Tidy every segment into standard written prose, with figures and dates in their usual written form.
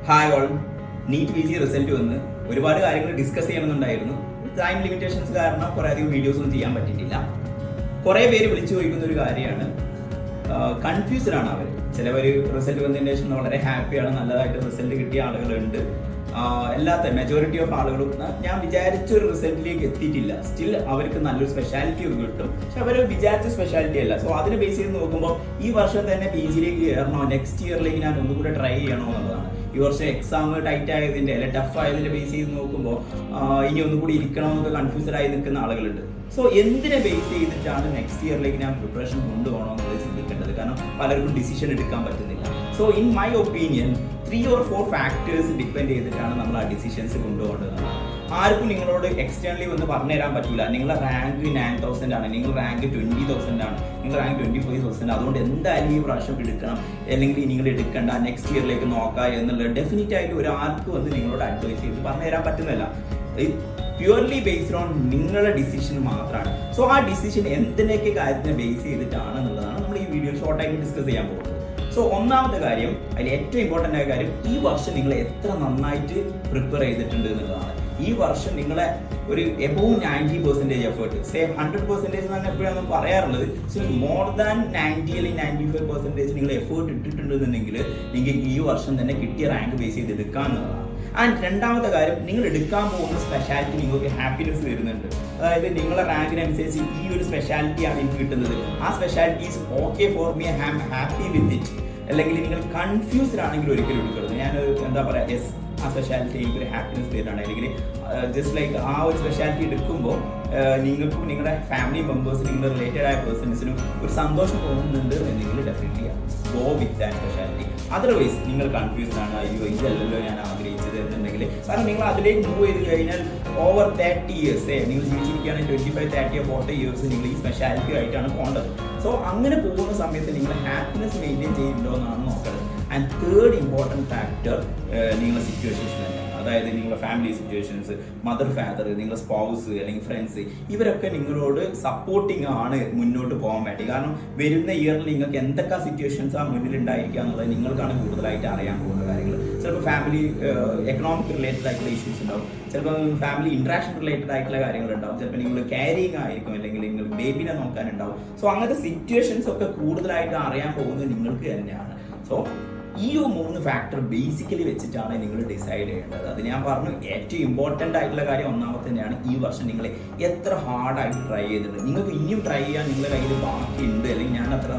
Hi all, NEET P G result വന്ന് ഒരുപാട് കാര്യങ്ങൾ ഡിസ്കസ് ചെയ്യണമെന്നുണ്ടായിരുന്നു. ടൈം ലിമിറ്റേഷൻസ് കാരണം കുറേ അധികം വീഡിയോസ് ഒന്നും ചെയ്യാൻ പറ്റിയിട്ടില്ല. കുറേ പേര് വിളിച്ചു ചോദിക്കുന്ന ഒരു കാര്യമാണ്, കൺഫ്യൂസ്ഡ് ആണ് അവർ. ചിലവർ റിസൾട്ട് വന്നതിന് ശേഷം വളരെ ഹാപ്പിയാണ്, നല്ലതായിട്ട് റിസൾട്ട് കിട്ടിയ ആളുകളുണ്ട്. അല്ലാത്ത മെജോറിറ്റി ഓഫ് ആളുകളും ഞാൻ വിചാരിച്ച ഒരു റിസൾട്ടിലേക്ക് എത്തിയിട്ടില്ല. സ്റ്റിൽ അവർക്ക് നല്ലൊരു സ്പെഷ്യാലിറ്റി ഒക്കെ കിട്ടും, പക്ഷെ അവർ വിചാരിച്ച സ്പെഷ്യാലിറ്റി അല്ല. സോ അതിനെ ബേസ് ചെയ്ത് നോക്കുമ്പോൾ ഈ വർഷം തന്നെ പി ജിയിലേക്ക് കയറണോ, നെക്സ്റ്റ് ഇയറിലേക്ക് ഞാൻ ഒന്നുകൂടെ ട്രൈ ചെയ്യണോ എന്നുള്ളതാണ്. ഈ വർഷം എക്സാം ടൈറ്റ് ആയതിൻ്റെ അല്ലെ ടഫ് ആയതിൻ്റെ ബേസ് ചെയ്ത് നോക്കുമ്പോൾ ഇനി ഒന്നുകൂടി ഇരിക്കണമെന്നൊക്കെ കൺഫ്യൂസ്ഡ് ആയി നിൽക്കുന്ന ആളുകളുണ്ട്. സോ എന്തിനെ ബേസ് ചെയ്തിട്ടാണ് നെക്സ്റ്റ് ഇയറിലേക്ക് ഞാൻ പ്രിപ്പറേഷൻ കൊണ്ടുപോകണം എന്നുള്ളത് ചിന്തിക്കേണ്ടത്. കാരണം പലർക്കും ഡിസിഷൻ എടുക്കാൻ പറ്റുന്നില്ല. So in my opinion 3 or 4 factors depend ചെയ്തിട്ടാണ് നമ്മൾ ആ ഡിസിഷൻസ് കൊണ്ടുപോകേണ്ടത്. ആർക്കും നിങ്ങളോട് എക്സ്റ്റേണലി ഒന്ന് പറഞ്ഞു തരാൻ പറ്റില്ല. നിങ്ങളുടെ റാങ്ക് 9,000 ആണ്, നിങ്ങൾ റാങ്ക് 20,000 ആണ്, നിങ്ങൾ റാങ്ക് 25,000. അതുകൊണ്ട് എന്തായാലും ഈ പ്രാവശ്യം എടുക്കണം, അല്ലെങ്കിൽ നിങ്ങൾ എടുക്കണ്ട, നെക്സ്റ്റ് ഇയറിലേക്ക് നോക്കുക എന്നുള്ളത് ഡെഫിനറ്റ് ആയിട്ട് ഒരാൾക്ക് വന്ന് നിങ്ങളോട് അഡ്വൈസ് ചെയ്ത് പറഞ്ഞു തരാൻ പറ്റുന്നില്ല. പ്യുവർലി ബേസ്ഡ് ഓൺ നിങ്ങളുടെ ഡിസിഷൻ മാത്രമാണ്. സോ ആ ഡിസിഷൻ എന്തിനൊക്കെ കാര്യത്തിനെ ബേസ് ചെയ്തിട്ടാണ് എന്നുള്ളതാണ് നമ്മൾ ഈ വീഡിയോ ഷോർട്ടായിട്ട് ഡിസ്കസ് ചെയ്യാൻ പോകുന്നത്. സോ ഒന്നാമത്തെ കാര്യം, അതിൽ ഏറ്റവും ഇമ്പോർട്ടൻ്റ് ആയ കാര്യം, ഈ വർഷം നിങ്ങൾ എത്ര നന്നായിട്ട് പ്രിപ്പയർ ചെയ്തിട്ടുണ്ട് എന്നുള്ളതാണ്. ഈ വർഷം നിങ്ങളെ ഒരു എബോവ് 90% എഫേർട്ട്, സേ 100% എന്നാണ് എപ്പോഴാണ് പറയാറുള്ളത്. സോ മോർ ദാൻ 90 അല്ലെങ്കിൽ 95% നിങ്ങൾ എഫേർട്ട് ഇട്ടിട്ടുണ്ടെന്നുണ്ടെങ്കിൽ നിങ്ങൾക്ക് ഈ വർഷം തന്നെ കിട്ടിയ റാങ്ക് ബേസ് ചെയ്ത് എടുക്കാമെന്നുള്ളതാണ്. ആൻഡ് രണ്ടാമത്തെ കാര്യം, നിങ്ങൾ എടുക്കാൻ പോകുന്ന സ്പെഷ്യാലിറ്റി നിങ്ങൾക്ക് ഹാപ്പിനെസ് വരുന്നുണ്ട്. അതായത് നിങ്ങളുടെ റാങ്കിനനുസരിച്ച് ഈ ഒരു സ്പെഷ്യാലിറ്റിയാണ് എനിക്ക് കിട്ടുന്നത്, ആ speciality is okay for me, I am happy with it. അല്ലെങ്കിൽ നിങ്ങൾ കൺഫ്യൂസ്ഡ് ആണെങ്കിൽ ഒരിക്കലും എടുക്കരുത്. ഞാൻ എന്താ പറയുക, യെസ് ആ സ്പെഷ്യാലിറ്റി എനിക്കൊരു ഹാപ്പിനെസ് തരുന്നതാണ്, അല്ലെങ്കിൽ ജസ്റ്റ് ലൈക്ക് ആ ഒരു സ്പെഷ്യാലിറ്റി എടുക്കുമ്പോൾ നിങ്ങൾക്കും നിങ്ങളുടെ ഫാമിലി മെമ്പേഴ്സ്, നിങ്ങളുടെ റിലേറ്റഡ് ആയ പേഴ്സൺസിനും ഒരു സന്തോഷം തോന്നുന്നുണ്ട് എന്നെങ്കിൽ definitely go with that speciality. Otherwise നിങ്ങൾ കൺഫ്യൂസ്ഡ് ആണ്, അയ്യോ ഇതല്ലല്ലോ ഞാൻ ആഗ്രഹിച്ചത് എന്നുണ്ടെങ്കിൽ, കാരണം നിങ്ങൾ അതിലേക്ക് മൂവ് ചെയ്ത് കഴിഞ്ഞാൽ ഓവർ 30 years നിങ്ങൾ ജീവിച്ചിരിക്കുകയാണെങ്കിൽ 25, 30 or 40 years നിങ്ങൾ ഈ സ്പെഷ്യാലിറ്റി ആയിട്ടാണ് പോകേണ്ടത്. സോ അങ്ങനെ പോകുന്ന സമയത്ത് നിങ്ങൾ ഹാപ്പിനെസ് മെയിൻറ്റെയിൻ ചെയ്യുന്നുണ്ടോ എന്നാണ് നോക്കേണ്ടത്. ആൻഡ് തേർഡ് ഇമ്പോർട്ടൻറ്റ് ഫാക്ടർ നിങ്ങളുടെ സിറ്റുവേഷൻസ് തന്നെയാണ്. അതായത് നിങ്ങളുടെ ഫാമിലി സിറ്റുവേഷൻസ്, മദർ ഫാദർ, നിങ്ങളുടെ സ്പൗസ് അല്ലെങ്കിൽ ഫ്രണ്ട്സ്, ഇവരൊക്കെ നിങ്ങളോട് സപ്പോർട്ടിങ് ആണ് മുന്നോട്ട് പോകാൻ വേണ്ടി. കാരണം വരുന്ന ഇയറിൽ നിങ്ങൾക്ക് എന്തൊക്കെ സിറ്റുവേഷൻസാണ് മുന്നിൽ ഉണ്ടായിരിക്കുക എന്നുള്ളത് നിങ്ങൾക്കാണ് കൂടുതലായിട്ട് അറിയാൻ പോകുന്ന കാര്യങ്ങൾ. ചിലപ്പോൾ ഫാമിലി എക്കണോമിക് റിലേറ്റഡ് ആയിട്ടുള്ള ഇഷ്യൂസ് ഉണ്ടാവും, ചിലപ്പോൾ ഫാമിലി ഇൻട്രാക്ഷൻ റിലേറ്റഡ് ആയിട്ടുള്ള കാര്യങ്ങളുണ്ടാവും, ചിലപ്പോൾ നിങ്ങൾ ക്യാരിങ് ആയിരിക്കും, അല്ലെങ്കിൽ നിങ്ങൾ ബേബിനെ നോക്കാനുണ്ടാവും. സോ അങ്ങനത്തെ സിറ്റുവേഷൻസ് ഒക്കെ കൂടുതലായിട്ട് അറിയാൻ പോകുന്നത് നിങ്ങൾക്ക് തന്നെയാണ്. സോ ഈ 3 ഫാക്ടർ ബേസിക്കലി വെച്ചിട്ടാണ് നിങ്ങൾ ഡിസൈഡ് ചെയ്യേണ്ടത്. അത് ഞാൻ പറഞ്ഞു, ഏറ്റവും ഇമ്പോർട്ടൻ്റ് ആയിട്ടുള്ള കാര്യം ഒന്നാമത്തെ തന്നെയാണ്. ഈ വർഷം നിങ്ങൾ എത്ര ഹാർഡായിട്ട് ട്രൈ ചെയ്തിട്ടുണ്ട്, നിങ്ങൾക്ക് ഇനിയും ട്രൈ ചെയ്യാൻ നിങ്ങളുടെ കയ്യിൽ ബാക്കിയുണ്ട്, അല്ലെങ്കിൽ ഞാൻ അത്ര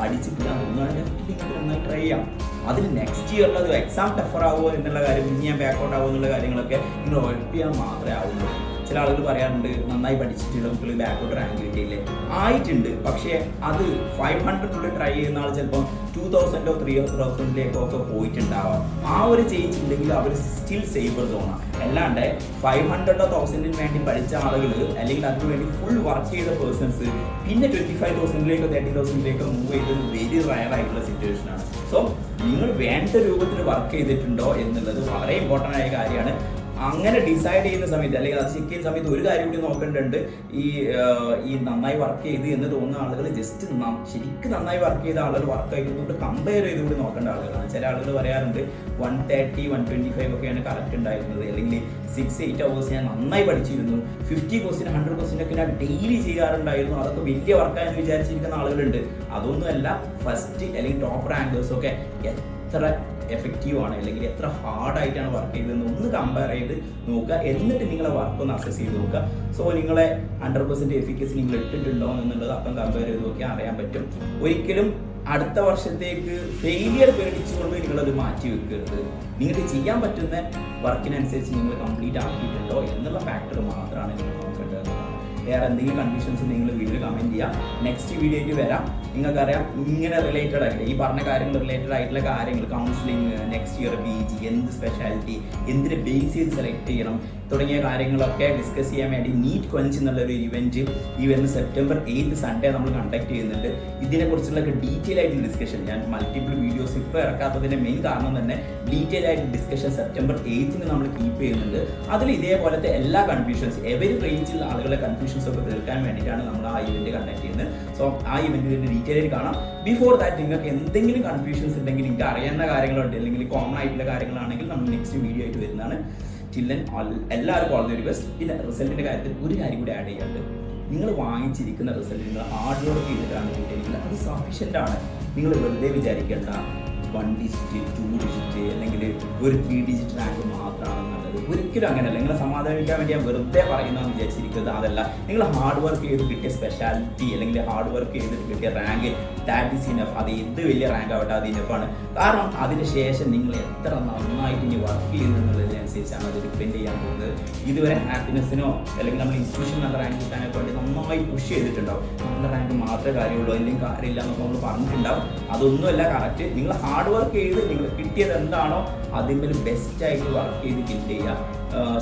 അടിച്ചിട്ടില്ല തോന്നുകയാണെങ്കിൽ നിങ്ങൾക്ക് നന്നായി ട്രൈ ചെയ്യാം. അതിൽ നെക്സ്റ്റ് ഇയറിൽ അത് എക്സാം ടഫർ ആവുമോ എന്നുള്ള കാര്യം, ഇനി ഞാൻ ബാക്കൗട്ട് ആവുമോ എന്നുള്ള കാര്യങ്ങളൊക്കെ നിങ്ങൾ ഉറപ്പിക്കാൻ മാത്രമേ ആവുന്നുള്ളൂ. ചില ആളുകൾ പറയാറുണ്ട്, നന്നായി പഠിച്ചിട്ടുള്ള കുട്ടികൾ ബാക്കൗട്ട് റാങ്ക് കിട്ടിയില്ലേ, ആയിട്ടുണ്ട്. പക്ഷേ അത് 500 ട്രൈ ചെയ്യുന്ന ആൾ ചിലപ്പോൾ 2,000 or 3,000 പോയിട്ടുണ്ടാവാം. ആ ഒരു ചേഞ്ച് ഉണ്ടെങ്കിൽ അവർ സ്റ്റിൽ സേഫർ സോണാണ്. അല്ലാണ്ട് 500 or 1,000 വേണ്ടി പഠിച്ച ആളുകൾ, അല്ലെങ്കിൽ അതിനു വേണ്ടി ഫുൾ വർക്ക് ചെയ്ത പേഴ്സൺസ് പിന്നെ 25,000 30,000 മൂവ് ചെയ്തത് വെരി റയർ ആയിട്ടുള്ള സിറ്റുവേഷനാണ്. സോ നിങ്ങൾ വേണ്ട രൂപത്തിൽ വർക്ക് ചെയ്തിട്ടുണ്ടോ എന്നുള്ളത് വളരെ ഇമ്പോർട്ടൻ്റ് ആയ കാര്യമാണ്. അങ്ങനെ ഡിസൈഡ് ചെയ്യുന്ന സമയത്ത്, അല്ലെങ്കിൽ അത് ചെക്ക് ചെയ്യുന്ന സമയത്ത് ഒരു കാര്യം കൂടി നോക്കേണ്ടതുണ്ട്. ഈ നന്നായി വർക്ക് ചെയ്ത് എന്ന് തോന്നുന്ന ആളുകൾ ജസ്റ്റ് ശരിക്കും നന്നായി വർക്ക് ചെയ്ത ആളുകൾ വർക്ക് ചെയ്യുന്നതുകൊണ്ട് കമ്പയർ ചെയ്തുകൂടി നോക്കേണ്ട ആളുകളാണ്. ചില ആളുകൾ പറയാറുണ്ട് 130, 125 ഒക്കെയാണ് കറക്റ്റ് ഉണ്ടായിരുന്നത്, അല്ലെങ്കിൽ 6-8 hours ഞാൻ നന്നായി പഠിച്ചിരുന്നു, 50 question 100 question ഒക്കെ ഞാൻ ഡെയിലി ചെയ്യാറുണ്ടായിരുന്നു, അതൊക്കെ വലിയ വർക്കായെന്ന് വിചാരിച്ചിരിക്കുന്ന ആളുകളുണ്ട്. അതൊന്നുമല്ല, ഫസ്റ്റ് അല്ലെങ്കിൽ ടോപ്പ് റാങ്കേഴ്സൊക്കെ എത്ര എഫക്റ്റീവാണ്, അല്ലെങ്കിൽ എത്ര ഹാർഡായിട്ടാണ് വർക്ക് ചെയ്തതെന്ന് ഒന്ന് കമ്പയർ ചെയ്ത് നോക്കുക. എന്നിട്ട് നിങ്ങളെ വർക്ക് ഒന്ന് അസസ് ചെയ്ത് നോക്കുക. സോ നിങ്ങളെ 100% എഫിക്കസി നിങ്ങൾ ഇട്ടിട്ടുണ്ടോ എന്നുള്ളത് അപ്പം കമ്പയർ ചെയ്ത് നോക്കിയാൽ അറിയാൻ പറ്റും. ഒരിക്കലും അടുത്ത വർഷത്തേക്ക് ഫെയിലിയർ പേടിച്ചുകൊണ്ട് നിങ്ങളത് മാറ്റി വെക്കരുത്. നിങ്ങൾക്ക് ചെയ്യാൻ പറ്റുന്ന വർക്കിനനുസരിച്ച് നിങ്ങൾ കംപ്ലീറ്റ് ആക്കിയിട്ടുണ്ടോ എന്നുള്ള ഫാക്ടർ മാത്രമാണ് നിങ്ങൾ നോക്കേണ്ടത്. വേറെ എന്തെങ്കിലും കണ്ടീഷൻസ് നിങ്ങൾ വീഡിയോ കമൻറ്റ് ചെയ്യാം. നെക്സ്റ്റ് വീഡിയോയ്ക്ക് വരാം. നിങ്ങൾക്കറിയാം, ഇങ്ങനെ റിലേറ്റഡ് ആയിട്ട് ഈ പറഞ്ഞ കാര്യങ്ങൾ റിലേറ്റഡ് ആയിട്ടുള്ള കാര്യങ്ങൾ, കൗൺസിലിംഗ്, നെക്സ്റ്റ് ഇയർ PG, എന്ത് സ്പെഷ്യാലിറ്റി, എന്തിനെ ബേസ് ചെയ്ത് സെലക്ട് ചെയ്യണം തുടങ്ങിയ കാര്യങ്ങളൊക്കെ ഡിസ്കസ് ചെയ്യാൻ വേണ്ടി നീറ്റ് ക്വഞ്ച് എന്നുള്ളൊരു ഇവൻറ്റ് ഈ വരുന്ന September 8 സൺഡേ നമ്മൾ കണ്ടക്ട് ചെയ്യുന്നുണ്ട്. ഇതിനെക്കുറിച്ചുള്ള ഡീറ്റെയിൽ ആയിട്ടുള്ള ഡിസ്കഷൻ, ഞാൻ മൾട്ടിപ്പിൾ വീഡിയോസ് ഇപ്പോൾ ഇറക്കാത്തതിൻ്റെ മെയിൻ കാരണം തന്നെ ഡീറ്റെയിൽ ആയിട്ട് ഡിസ്കഷൻ September 8 നമ്മൾ കീപ്പ് ചെയ്യുന്നുണ്ട്. അതിൽ ഇതേപോലത്തെ എല്ലാ കൺഫ്യൂഷൻസ്, എവരി റേഞ്ചിലുള്ള ആളുകളെ കൺഫ്യൂഷൻ കൺഫ്യൂഷൻസ് ഒക്കെ തീർക്കാൻ വേണ്ടിയിട്ടാണ് നമ്മൾ ആ ഇവന്റ് കണ്ടക്ട് ചെയ്യുന്നത്. സോ ആ ഇവന്റിന്റെ ഡീറ്റെയിൽ കാണാം. ബിഫോർ ദാറ്റ് നിങ്ങൾക്ക് എന്തെങ്കിലും കൺഫ്യൂഷൻസ് ഉണ്ടെങ്കിൽ, നിങ്ങൾക്ക് അറിയാവുന്ന കാര്യങ്ങളുണ്ട് അല്ലെങ്കിൽ കോമൺ ആയിട്ടുള്ള കാര്യങ്ങളാണെങ്കിൽ നമ്മൾ നെക്സ്റ്റ് വീഡിയോ ആയിട്ട് വരുന്നതാണ്. ചില്ലൻ എല്ലാവർക്കും ഓൾ ദി വെരി ബെസ്റ്റ്. പിന്നെ റിസൾട്ടിന്റെ കാര്യത്തിൽ ഒരു കാര്യം കൂടി ആഡ് ചെയ്യാറുണ്ട്. നിങ്ങൾ വാങ്ങിച്ചിരിക്കുന്ന റിസൾട്ട് നിങ്ങൾ ഹാർഡ് വർക്ക് ചെയ്തിട്ടാണ് കിട്ടിയെങ്കിൽ അത് സഫീഷ്യൻ്റ് ആണ്. നിങ്ങൾ വെറുതെ വിചാരിക്കേണ്ട 1 ഡിജിറ്റ് 2 ഡിജിറ്റ് അല്ലെങ്കിൽ ഒരു 3 ഡിജിറ്റ് റാങ്ക് മാത്രമാണെന്നുള്ളത്. ഒരിക്കലും അങ്ങനെയല്ല. നിങ്ങളെ സമാധാനിക്കാൻ വേണ്ടി ഞാൻ വെറുതെ പറയുന്നതെന്ന് വിചാരിച്ചിരിക്കുന്നത് അതല്ല. നിങ്ങൾ ഹാർഡ് വർക്ക് ചെയ്ത് കിട്ടിയ സ്പെഷ്യാലിറ്റി അല്ലെങ്കിൽ ഹാർഡ് വർക്ക് ചെയ്തിട്ട് കിട്ടിയ റാങ്ക് ദാറ്റ് ഈസ് ഇനഫ്. അത് എന്ത് വലിയ റാങ്ക് ആവട്ടെ അത് ഇനഫാണ്. കാരണം അതിന് ശേഷം നിങ്ങൾ എത്ര നന്നായിട്ട് ഇനി വർക്ക് ചെയ്യുന്നു എന്നുള്ളതിനനുസരിച്ചാണ് അത് ഡിപ്പെൻഡ് ചെയ്യാൻ പോകുന്നത്. ഇതുവരെ ഹാപ്പിനെസ്സിനോ അല്ലെങ്കിൽ നമ്മൾ ഇൻസ്റ്റിറ്റ്യൂഷൻ നല്ല റാങ്ക് കിട്ടാനൊക്കെ വേണ്ടി നന്നായി പുഷ് ചെയ്തിട്ടുണ്ടാവും. നല്ല റാങ്ക് മാത്രമേ കാര്യമുള്ളൂ, അല്ലെങ്കിൽ കാര്യമില്ല എന്നൊക്കെ നമ്മൾ പറഞ്ഞിട്ടുണ്ടാവും. അതൊന്നുമല്ല കറക്റ്റ്. നിങ്ങൾ ഹാർഡ് വർക്ക് ചെയ്ത് നിങ്ങൾ കിട്ടിയത് എന്താണോ അതിന്മേൽ ബെസ്റ്റായിട്ട് വർക്ക് ചെയ്ത് കിറ്റ് ചെയ്യുക,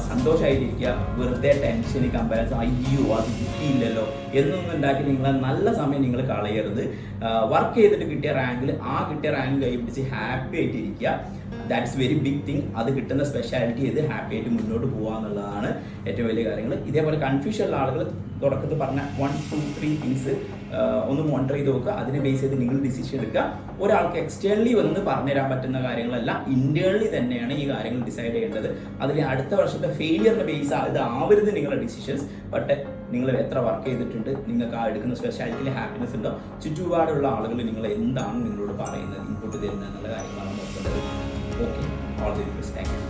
സന്തോഷമായിട്ടിരിക്കുക. വെറുതെ ടെൻഷൻ കമ്പാരിസൺ അയ്യോ അത് കിട്ടിയില്ലല്ലോ എന്നൊന്നും ഉണ്ടാക്കി നിങ്ങൾ നല്ല സമയം നിങ്ങൾ കളയരുത്. വർക്ക് ചെയ്തിട്ട് കിട്ടിയ റാങ്കിൽ ആ കിട്ടിയ റാങ്ക് കൈ പിടിച്ച് ഹാപ്പി ആയിട്ടിരിക്കുക. That's very big thing. അത് കിട്ടുന്ന സ്പെഷ്യാലിറ്റി ചെയ്ത് ഹാപ്പി ആയിട്ട് മുന്നോട്ട് പോകുക എന്നുള്ളതാണ് ഏറ്റവും വലിയ കാര്യങ്ങൾ. ഇതേപോലെ കൺഫ്യൂഷൻ ഉള്ള ആളുകൾ തുടക്കത്തിൽ പറഞ്ഞ 1, 2, 3 തിങ്സ് ഒന്ന് മോണിറ്റർ ചെയ്ത് നോക്കുക. അതിനെ ബേസ് ചെയ്ത് നിങ്ങൾ ഡിസിഷൻ എടുക്കുക. ഒരാൾക്ക് എക്സ്റ്റേണലി വന്ന് പറഞ്ഞുതരാൻ പറ്റുന്ന കാര്യങ്ങളല്ല, ഇന്റേണലി തന്നെയാണ് ഈ കാര്യങ്ങൾ ഡിസൈഡ് ചെയ്യേണ്ടത്. അതിൽ അടുത്ത വർഷത്തെ ഫെയിലിയറിന്റെ ബേസ് ഇത് ആവരുത് നിങ്ങളുടെ ഡിസിഷൻസ്. ബട്ട് നിങ്ങൾ എത്ര വർക്ക് ചെയ്തിട്ടുണ്ട്, നിങ്ങൾക്ക് ആ എടുക്കുന്ന സ്പെഷ്യാലിറ്റിയിൽ ഹാപ്പിനെസ് ഉണ്ടോ, ചുറ്റുപാടുള്ള ആളുകൾ നിങ്ങൾ എന്താണ് നിങ്ങളോട് പറയുന്നത്, ഇൻപുട്ട് തരുന്നത് എന്നുള്ള കാര്യങ്ങളാണ് നോക്കേണ്ടത്. Okay, all the best. Thank you.